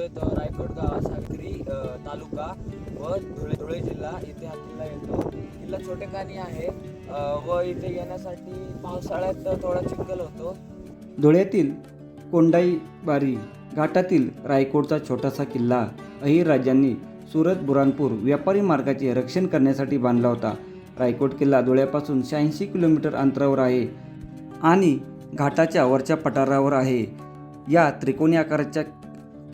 रायगड सागरी तालुका व धुळे जिल्हा इथे हा किल्ला येतो. किल्ला छोटेखानी आहे व इथे येण्यासाठी पावसाळ्यात थोडा चिखल होतो. धुळ्यातील कोंडाईबारी घाटातील रायकोटचा छोटासा किल्ला अहिर राजांनी सुरत बुरानपूर व्यापारी मार्गाचे रक्षण करण्यासाठी बांधला होता. रायकोट किल्ला धुळ्यापासून 86 किलोमीटर अंतरावर आहे आणि घाटाच्या वरच्या पठारावर आहे. या त्रिकोणी आकाराच्या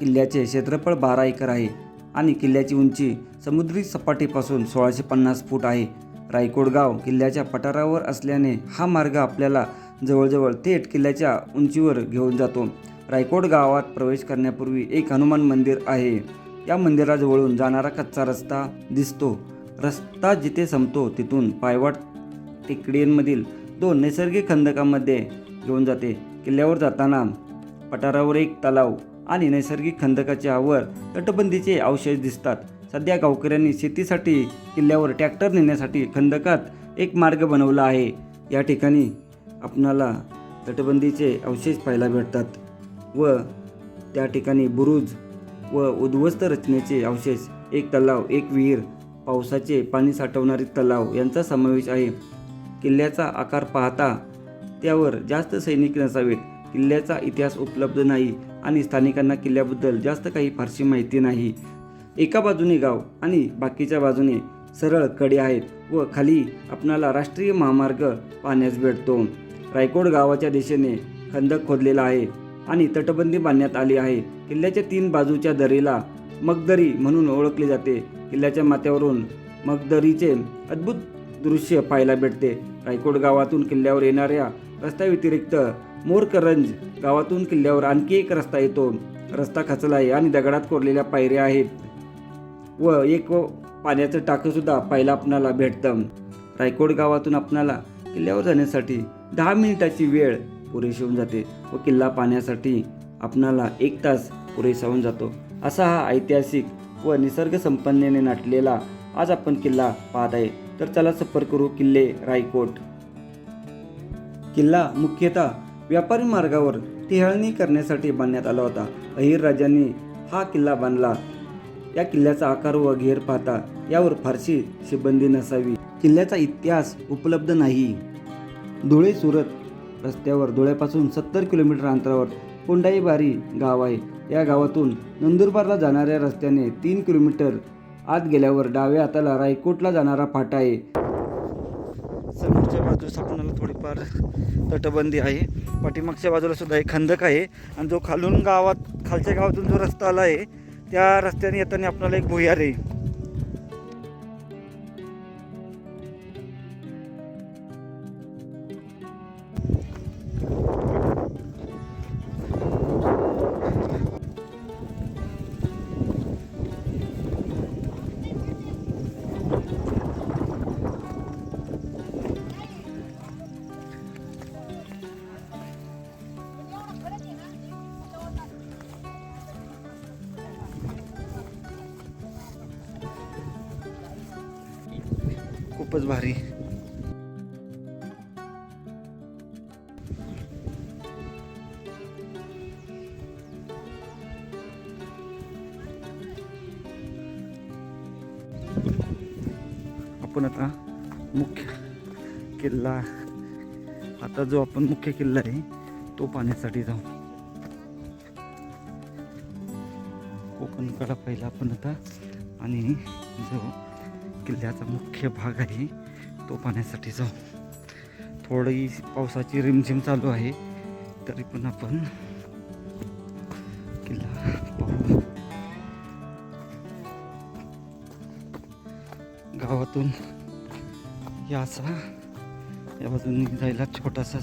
किल्ल्याचे क्षेत्रफळ 12 एकर आहे आणि किल्ल्याची उंची समुद्री सपाटीपासून 1650 फूट आहे. रायकोट गाव किल्ल्याच्या पठारावर असल्याने हा मार्ग आपल्याला जवळजवळ थेट किल्ल्याच्या उंचीवर घेऊन जातो. रायकोट गावात प्रवेश करण्यापूर्वी एक हनुमान मंदिर आहे. या मंदिराजवळून जाणारा कच्चा रस्ता दिसतो. रस्ता जिथे संपतो तिथून पायवाट टेकडींमधील 2 नैसर्गिक खंदकांमध्ये घेऊन जाते. किल्ल्यावर जाताना पठारावर एक तलाव आणि नैसर्गिक खंदकाच्या वर तटबंदीचे अवशेष दिसतात. सध्या गावकऱ्यांनी शेतीसाठी किल्ल्यावर ट्रॅक्टर नेण्यासाठी खंदकात एक मार्ग बनवला आहे. या ठिकाणी आपणाला तटबंदीचे अवशेष पाहायला भेटतात व त्या ठिकाणी बुरुज व उद्ध्वस्त रचनेचे अवशेष, एक तलाव, एक विहीर, पावसाचे पाणी साठवणारे तलाव यांचा समावेश आहे. किल्ल्याचा आकार पाहता त्यावर जास्त सैनिक नसावेत. किल्ल्याचा इतिहास उपलब्ध नाही आणि स्थानिकांना किल्ल्याबद्दल जास्त काही फारशी माहिती नाही. एका बाजूने गाव आणि बाकीच्या बाजूने सरळ कडे आहेत व खाली आपणाला राष्ट्रीय महामार्ग पाहण्यास भेटतो. रायकोट गावाच्या दिशेने खंदक खोदलेला आहे आणि तटबंदी बांधण्यात आली आहे. किल्ल्याच्या 3 बाजूच्या दरीला मगदरी म्हणून ओळखले जाते. किल्ल्याच्या माथ्यावरून मगदरीचे अद्भुत दृश्य पाहायला भेटते. रायकोट गावातून किल्ल्यावर येणाऱ्या रस्त्याव्यतिरिक्त मोरकरंज गावातून किल्ल्यावर आणखी एक रस्ता येतो. रस्ता खचला आहे आणि दगडात कोरलेल्या पायऱ्या आहेत व एक पाण्याचं टाकं सुद्धा पाहायला आपणाला भेटतं. रायकोट गावातून आपणाला किल्ल्यावर जाण्यासाठी 10 मिनिटाची वेळ पुरेशी होऊन जाते व किल्ला पाहण्यासाठी आपणाला 1 तास पुरेसा होऊन जातो. असा हा ऐतिहासिक व निसर्ग संपन्नेने नटलेला आज आपण किल्ला पाहत आहे. तर चला सफर करू किल्ले रायकोट. किल्ला मुख्यतः व्यापारी मार्गावर टेहळणी करण्यासाठी बांधण्यात आला होता. अहिर राजांनी हा किल्ला बांधला. या किल्ल्याचा आकार व घेर पाहता यावर फारशी शिबंदी नसावी. किल्ल्याचा इतिहास उपलब्ध नाही. धुळे सुरत रस्त्यावर धुळ्यापासून 70 किलोमीटर अंतरावर कोंडाईबारी गाव आहे. या गावातून नंदुरबारला जाणाऱ्या रस्त्याने 3 किलोमीटर आत गेल्यावर डाव्या हाताला रायकोटला जाणारा फाटा आहे. समोरच्या बाजूस आपल्याला थोडीफार तटबंदी आहे. पाठीमागच्या बाजूला सुद्धा एक खंदक आहे आणि जो खालच्या गावातून जो रस्ता आला आहे त्या रस्त्याने येताना आपल्याला एक भुयार आहे. खूपच भारी. आपण आता मुख्य किल्ला, आता जो आपण मुख्य किल्ला आहे तो पाहण्यासाठी जाऊ. कोकणकडा पहिला आपण आता आणि जो किल्ल्याचा मुख्य भाग आहे तो पाहण्यासाठी जाऊ. थोडी पावसाची रिमझिम चालू आहे तरी पण आपण किल्ला पाहू. गावातून या असा या बाजूने जायला छोटासा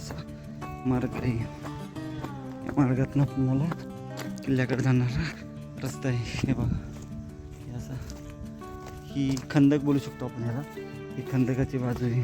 मार्ग आहे. या मार्गातून आपल्याला किल्ल्याकडे जाणारा रस्ता आहे. हे बघा, असा ही खंदक बोलू शकतो आपण याला. ही खंदकाची बाजू आहे.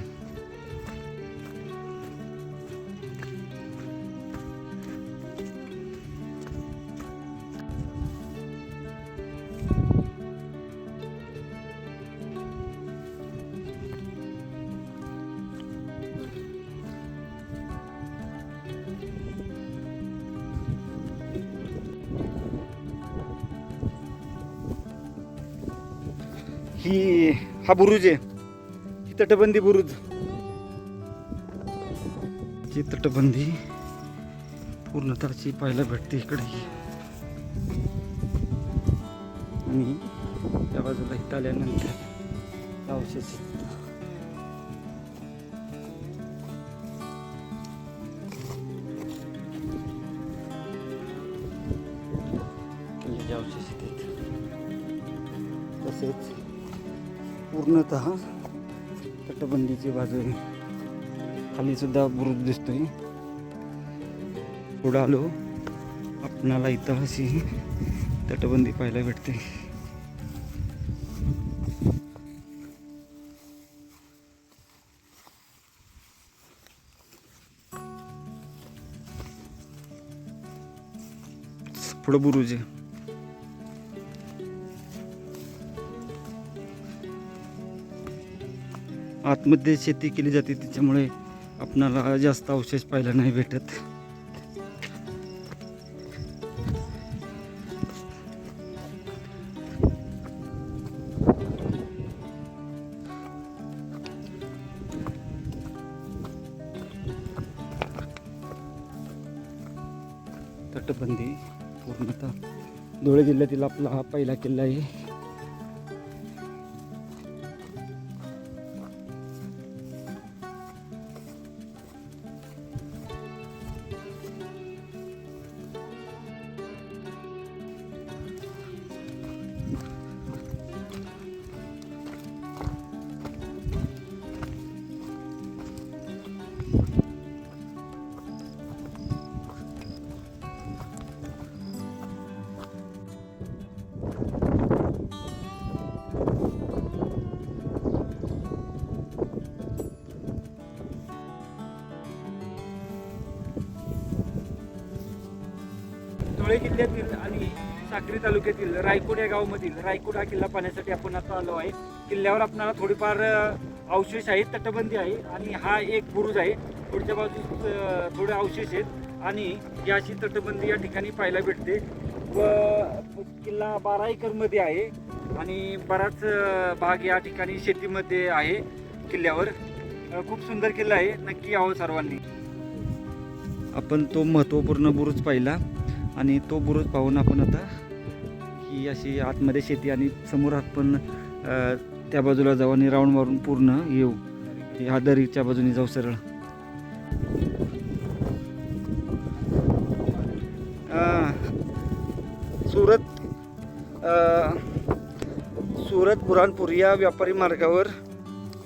हा बुरुज आहे, ही तटबंदी बुरुज, ही तटबंदी पूर्णतःची पाहायला भेटते इकडे. आणि त्या बाजूला इथं आल्यानंतर अवशेष अवशेष आहेत. तसेच पूर्णतः तटबंदीची बाजू खाली सुद्धा बुरुज दिसतोय. पुढं आलो आपणाला इथं अशी तटबंदी पाहायला भेटते. पुढं बुरुज आहे. आतमध्ये शेती केली जाते त्याच्यामुळे आपणाला जास्त अवशेष पाहायला नाही भेटत. तटबंदी पूर्णतः धुळे जिल्ह्यातील आपला हा पहिला किल्ला आहे. धुळे जिल्ह्यातील आणि साक्री तालुक्यातील रायकोट या गावामधील रायकोट हा किल्ला पाहण्यासाठी आपण आता आलो आहे. किल्ल्यावर आपल्याला थोडीफार अवशेष आहेत, तटबंदी आहे आणि हा एक बुरुज आहे. पुढच्या बाजूस थोडे अवशेष आहेत आणि ही अशी तटबंदी या ठिकाणी पाहायला भेटते. व किल्ला 12 एकरमध्ये आहे आणि बराच भाग या ठिकाणी शेतीमध्ये आहे. किल्ल्यावर खूप सुंदर किल्ला आहे, नक्की यावं सर्वांनी. आपण तो महत्त्वपूर्ण बुरुज पाहिला आणि तो बुरुज पाहून आपण आता ही अशी आतमध्ये शेती आणि समोर आपण त्या बाजूला जाऊ आणि राऊंड मारून पूर्ण येऊ. ह्या दरीच्या बाजूने जाऊ सरळ. सुरत बुऱ्हाणपूर या व्यापारी मार्गावर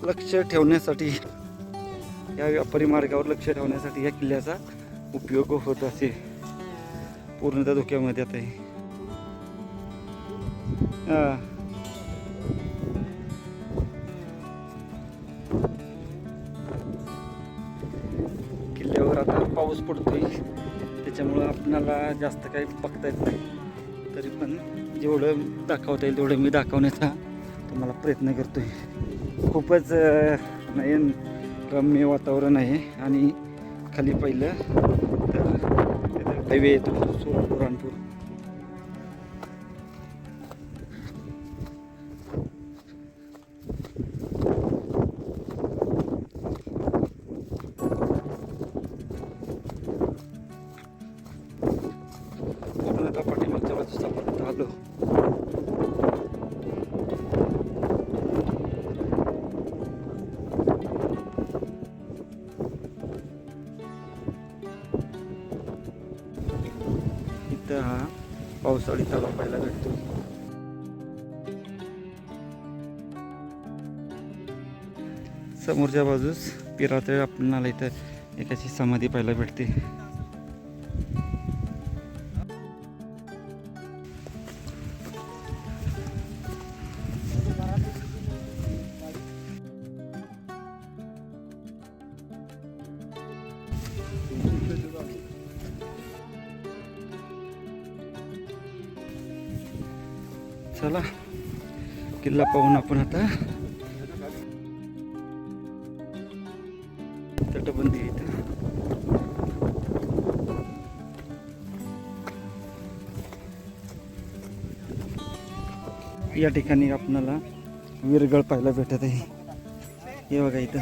लक्ष ठेवण्यासाठी या किल्ल्याचा उपयोग होत असे. पूर्णतः धोक्यामध्ये आता आहे. किल्ल्यावर आता पाऊस पडतोय त्याच्यामुळं आपणाला जास्त काही बघता येत नाही. तरी पण जेवढं दाखवता येईल तेवढं मी दाखवण्याचा तुम्हाला प्रयत्न करतोय. खूपच नयन रम्य वातावरण आहे आणि खाली पाहिलं तर हायवे येतो सुरत बुऱ्हाणपूर. पूर्णतः पाठीमागच्या बाजूचा पर्यंत आलो. इथं हा पावसाळी तलाव पाहायला भेटतो. समोरच्या बाजूस पिरातळ आपल्याला इथं एकाची समाधी पाहायला भेटते. चला किल्ला पाहून आपण आता तटबंदी इथं या ठिकाणी आपणाला विरगळ पाहायला भेटत आहे. हे बघा इथं